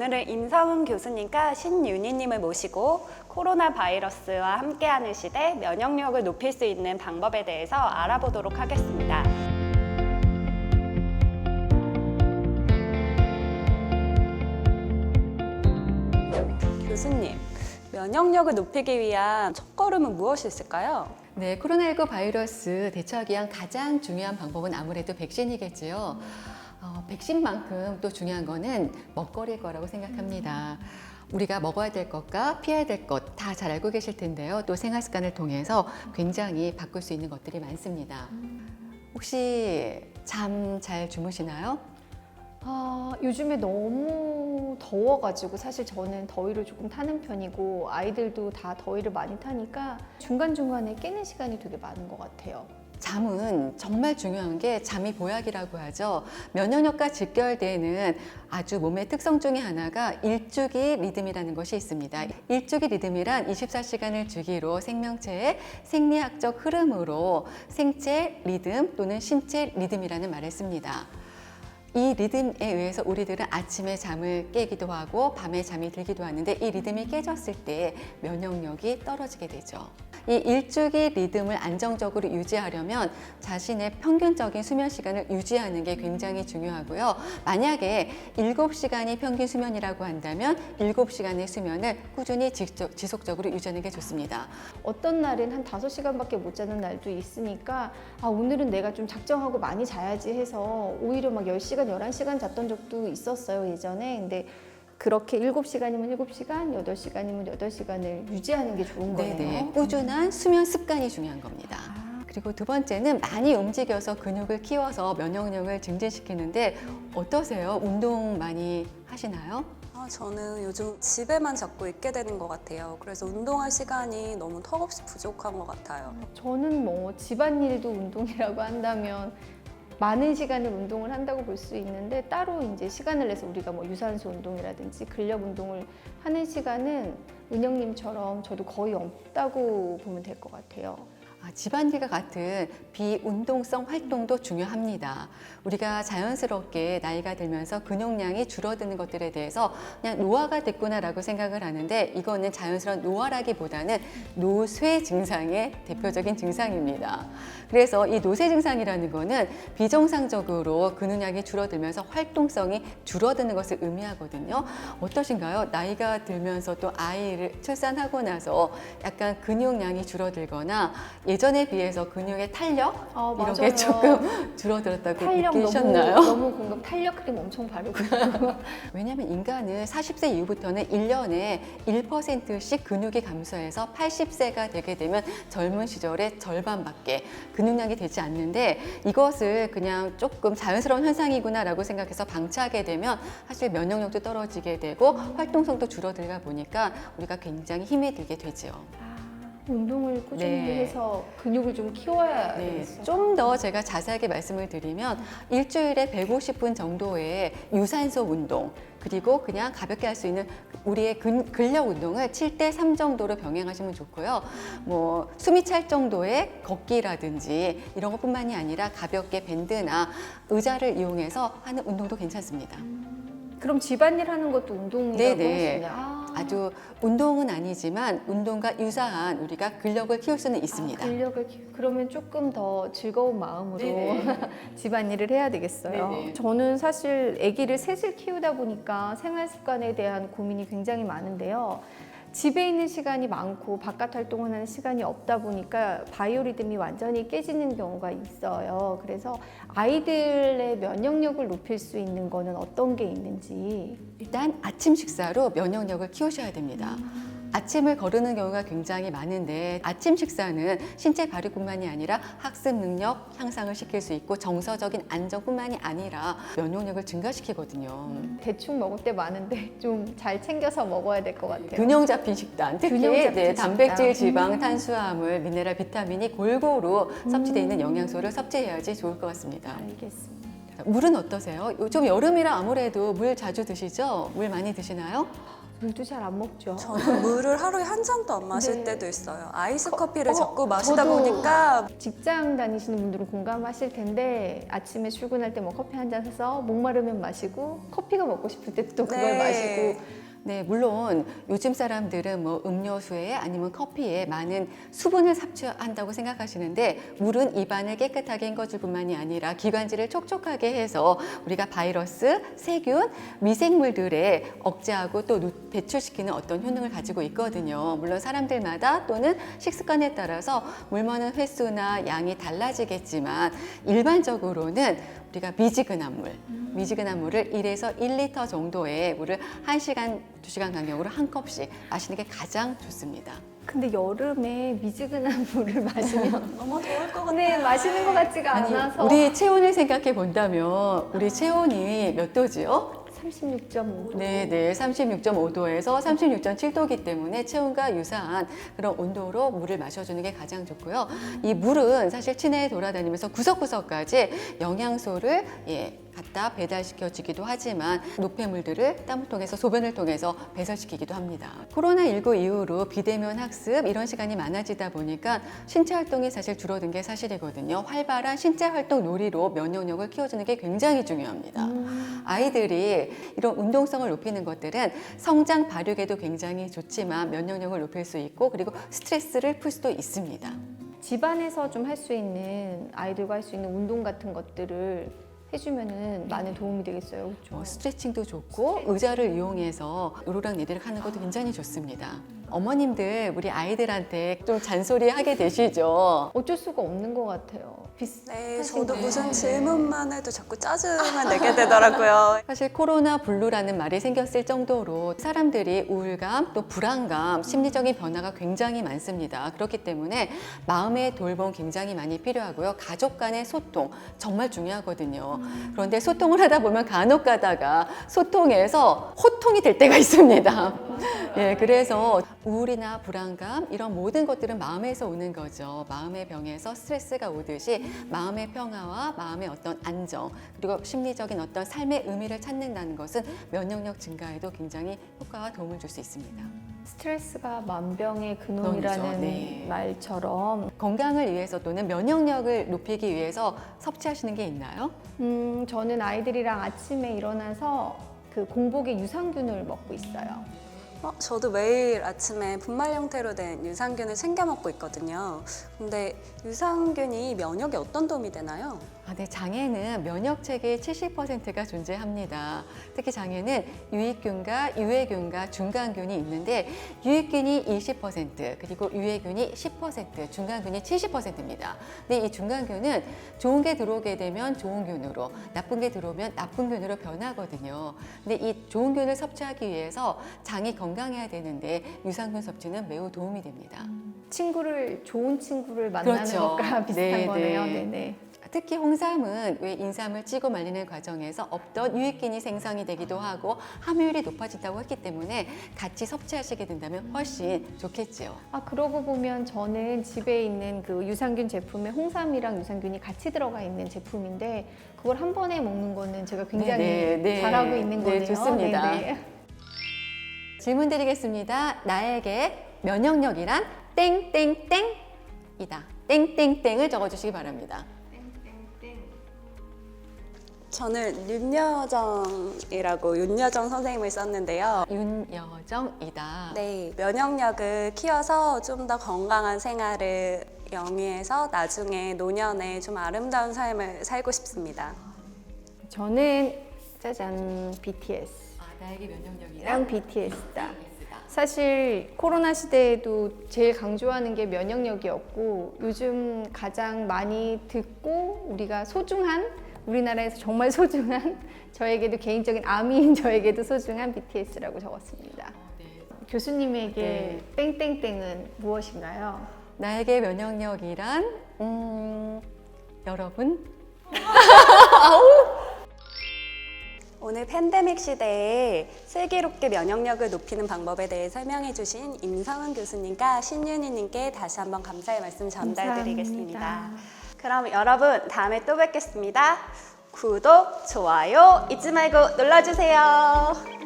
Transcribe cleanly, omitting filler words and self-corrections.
오늘은 임성은 교수님과 신윤희님을 모시고 코로나 바이러스와 함께하는 시대 면역력을 높일 수 있는 방법에 대해서 알아보도록 하겠습니다. 교수님, 면역력을 높이기 위한 첫걸음은 무엇이 있을까요? 네, 코로나19 바이러스 대처하기 위한 가장 중요한 방법은 아무래도 백신이겠지요. 백신만큼 또 중요한 거는 먹거리일 거라고 생각합니다. 우리가 먹어야 될 것과 피해야 될 것 다 잘 알고 계실 텐데요. 또 생활 습관을 통해서 굉장히 바꿀 수 있는 것들이 많습니다. 혹시 잠 잘 주무시나요? 요즘에 너무 더워가지고 사실 저는 더위를 조금 타는 편이고 아이들도 다 더위를 많이 타니까 중간중간에 깨는 시간이 되게 많은 것 같아요. 잠은 정말 중요한 게 잠이 보약이라고 하죠. 면역력과 직결되는 아주 몸의 특성 중에 하나가 일주기 리듬이라는 것이 있습니다. 일주기 리듬이란 24시간을 주기로 생명체의 생리학적 흐름으로 생체 리듬 또는 신체 리듬이라는 말을 씁니다. 이 리듬에 의해서 우리들은 아침에 잠을 깨기도 하고 밤에 잠이 들기도 하는데 이 리듬이 깨졌을 때 면역력이 떨어지게 되죠. 이 일주기 리듬을 안정적으로 유지하려면 자신의 평균적인 수면 시간을 유지하는 게 굉장히 중요하고요. 만약에 7시간이 평균 수면이라고 한다면 7시간의 수면을 꾸준히 지속적으로 유지하는 게 좋습니다. 어떤 날은 한 5시간밖에 못 자는 날도 있으니까 오늘은 내가 좀 작정하고 많이 자야지 해서 오히려 막 10시간, 11시간 잤던 적도 있었어요, 예전에. 근데 그렇게 7시간이면 7시간, 8시간이면 8시간을 유지하는 게 좋은 거예요. 네네. 꾸준한 수면 습관이 중요한 겁니다. 그리고 두 번째는 많이 움직여서 근육을 키워서 면역력을 증진시키는데 어떠세요? 운동 많이 하시나요? 저는 요즘 집에만 자꾸 있게 되는 것 같아요. 그래서 운동할 시간이 너무 턱없이 부족한 것 같아요. 저는 뭐 집안일도 운동이라고 한다면 많은 시간을 운동을 한다고 볼 수 있는데 따로 이제 시간을 내서 우리가 뭐 유산소 운동이라든지 근력 운동을 하는 시간은 은영님처럼 저도 거의 없다고 보면 될 것 같아요. 집안일과 같은 비운동성 활동도 중요합니다. 우리가 자연스럽게 나이가 들면서 근육량이 줄어드는 것들에 대해서 그냥 노화가 됐구나라고 생각을 하는데 이거는 자연스러운 노화라기보다는 노쇠 증상의 대표적인 증상입니다. 그래서 이 노쇠 증상이라는 거는 비정상적으로 근육량이 줄어들면서 활동성이 줄어드는 것을 의미하거든요. 어떠신가요? 나이가 들면서 또 아이를 출산하고 나서 약간 근육량이 줄어들거나 예전에 비해서 근육의 탄력 이런 게 맞아요. 조금 줄어들었다고 탄력 느끼셨나요? 너무 공감. 탄력 크림 엄청 바르고요. 왜냐하면 인간은 40세 이후부터는 1년에 1%씩 근육이 감소해서 80세가 되게 되면 젊은 시절의 절반밖에 근육량이 되지 않는데 이것을 그냥 조금 자연스러운 현상이구나라고 생각해서 방치하게 되면 사실 면역력도 떨어지게 되고 활동성도 줄어들다 보니까 우리가 굉장히 힘이 들게 되죠. 운동을 꾸준히 네. 해서 근육을 좀 키워야 되겠어요. 좀 더 제가 자세하게 말씀을 드리면 일주일에 150분 정도의 유산소 운동 그리고 그냥 가볍게 할 수 있는 우리의 근력 운동을 7대3 정도로 병행하시면 좋고요. 뭐 숨이 찰 정도의 걷기라든지 이런 것뿐만이 아니라 가볍게 밴드나 의자를 이용해서 하는 운동도 괜찮습니다. 그럼 집안일 하는 것도 운동이라고 할 수 네네. 있나요? 아주 운동은 아니지만 운동과 유사한 우리가 근력을 키울 수는 있습니다. 그러면 조금 더 즐거운 마음으로 네네. 집안일을 해야 되겠어요. 네네. 저는 사실 아기를 셋을 키우다 보니까 생활 습관에 대한 고민이 굉장히 많은데요. 집에 있는 시간이 많고 바깥 활동을 하는 시간이 없다 보니까 바이오리듬이 완전히 깨지는 경우가 있어요. 그래서 아이들의 면역력을 높일 수 있는 거는 어떤 게 있는지. 일단 아침 식사로 면역력을 키우셔야 됩니다. 아침을 거르는 경우가 굉장히 많은데 아침 식사는 신체 발육뿐만이 아니라 학습 능력 향상을 시킬 수 있고 정서적인 안정뿐만이 아니라 면역력을 증가시키거든요. 대충 먹을 때 많은데 좀 잘 챙겨서 먹어야 될 것 같아요. 균형 잡힌 식단, 특히 균형 잡힌 식단. 단백질, 지방, 탄수화물, 미네랄, 비타민이 골고루 섭취되어 있는 영양소를 섭취해야지 좋을 것 같습니다. 알겠습니다. 물은 어떠세요? 요즘 여름이라 아무래도 물 자주 드시죠? 물 많이 드시나요? 물도 잘 안 먹죠. 저는 물을 하루에 한 잔도 안 마실 네. 때도 있어요. 아이스 커피를 자꾸 마시다 저도 보니까 직장 다니시는 분들은 공감하실 텐데 아침에 출근할 때 뭐 커피 한 잔 사서 목마르면 마시고 커피가 먹고 싶을 때 또 그걸 네. 마시고 네, 물론 요즘 사람들은 뭐 음료수에 아니면 커피에 많은 수분을 섭취한다고 생각하시는데 물은 입안을 깨끗하게 헹궈줄 뿐만이 아니라 기관지를 촉촉하게 해서 우리가 바이러스, 세균, 미생물들에 억제하고 또 배출시키는 어떤 효능을 가지고 있거든요. 물론 사람들마다 또는 식습관에 따라서 물 먹는 횟수나 양이 달라지겠지만 일반적으로는 우리가 미지근한 물을 1에서 1리터 정도의 물을 1시간, 2시간 간격으로 한 컵씩 마시는 게 가장 좋습니다. 근데 여름에 미지근한 물을 마시면 너무 더울 것 같아요. 네, 마시는 것 같지가 않아서 우리 체온을 생각해 본다면 우리 체온이 몇 도지요? 36.5도. 네, 36.5도에서 36.7도이기 때문에 체온과 유사한 그런 온도로 물을 마셔주는 게 가장 좋고요. 이 물은 사실 체내에 돌아다니면서 구석구석까지 영양소를 갖다 배달시켜주기도 하지만 노폐물들을 땀을 통해서 소변을 통해서 배설시키기도 합니다. 코로나19 이후로 비대면 학습 이런 시간이 많아지다 보니까 신체 활동이 사실 줄어든 게 사실이거든요. 활발한 신체 활동 놀이로 면역력을 키워주는 게 굉장히 중요합니다. 아이들이 이런 운동성을 높이는 것들은 성장 발육에도 굉장히 좋지만 면역력을 높일 수 있고 그리고 스트레스를 풀 수도 있습니다. 집안에서 좀 할 수 있는 아이들과 할 수 있는 운동 같은 것들을 해주면은 많은 도움이 되겠어요. 그렇죠? 스트레칭도 좋고 의자를 이용해서 오르락 내리락 하는 것도 굉장히 좋습니다. 어머님들 우리 아이들한테 좀 잔소리 하게 되시죠? 어쩔 수가 없는 것 같아요. 네, 저도 무슨 질문만 해도 자꾸 짜증을 내게 되더라고요. 사실 코로나 블루라는 말이 생겼을 정도로 사람들이 우울감 또 불안감 심리적인 변화가 굉장히 많습니다. 그렇기 때문에 마음의 돌봄 굉장히 많이 필요하고요. 가족 간의 소통 정말 중요하거든요. 그런데 소통을 하다 보면 간혹 가다가 소통에서 호통이 될 때가 있습니다. 예, 그래서 우울이나 불안감 이런 모든 것들은 마음에서 오는 거죠. 마음의 병에서 스트레스가 오듯이 마음의 평화와 마음의 어떤 안정 그리고 심리적인 어떤 삶의 의미를 찾는다는 것은 면역력 증가에도 굉장히 효과와 도움을 줄 수 있습니다. 스트레스가 만병의 근원이라는 그럼요. 네. 말처럼 건강을 위해서 또는 면역력을 높이기 위해서 섭취하시는 게 있나요? 저는 아이들이랑 아침에 일어나서 그 공복에 유산균을 먹고 있어요. 저도 매일 아침에 분말 형태로 된 유산균을 챙겨 먹고 있거든요. 근데 유산균이 면역에 어떤 도움이 되나요? 네, 장에는 면역 체계의 70%가 존재합니다. 특히 장에는 유익균과 유해균과 중간균이 있는데 유익균이 20% 그리고 유해균이 10%, 중간균이 70%입니다. 근데 이 중간균은 좋은 게 들어오게 되면 좋은 균으로, 나쁜 게 들어오면 나쁜 균으로 변하거든요. 근데 이 좋은 균을 섭취하기 위해서 장이 건강해야 되는데 유산균 섭취는 매우 도움이 됩니다. 좋은 친구를 만나는 그렇죠. 것과 비슷한 네, 거네요. 네. 네네. 특히 홍삼은 왜 인삼을 찌고 말리는 과정에서 없던 유익균이 생성이 되기도 하고 함유율이 높아진다고 했기 때문에 같이 섭취하시게 된다면 훨씬 좋겠지요. 그러고 보면 저는 집에 있는 그 유산균 제품에 홍삼이랑 유산균이 같이 들어가 있는 제품인데 그걸 한 번에 먹는 거는 제가 굉장히 네. 잘하고 있는 거네요. 좋습니다. 네네. 질문 드리겠습니다. 나에게 면역력이란 땡땡땡이다. 땡땡땡을 적어주시기 바랍니다. 저는 윤여정 선생님을 썼는데요. 윤여정이다. 네, 면역력을 키워서 좀 더 건강한 생활을 영위해서 나중에 노년에 좀 아름다운 삶을 살고 싶습니다. 저는 짜잔 BTS. 나에게 면역력이란 랑 BTS다. 사실 코로나 시대에도 제일 강조하는 게 면역력이었고 요즘 가장 많이 듣고 우리가 소중한 우리나라에서 정말 소중한 저에게도 개인적인 아미인 저에게도 소중한 BTS라고 적었습니다. 교수님에게 땡땡땡은 무엇인가요? 나에게 면역력이란 여러분 오늘 팬데믹 시대에 슬기롭게 면역력을 높이는 방법에 대해 설명해 주신 임성은 교수님과 신윤희님께 다시 한번 감사의 말씀 전달드리겠습니다. 감사합니다. 그럼 여러분 다음에 또 뵙겠습니다. 구독, 좋아요 잊지 말고 눌러주세요.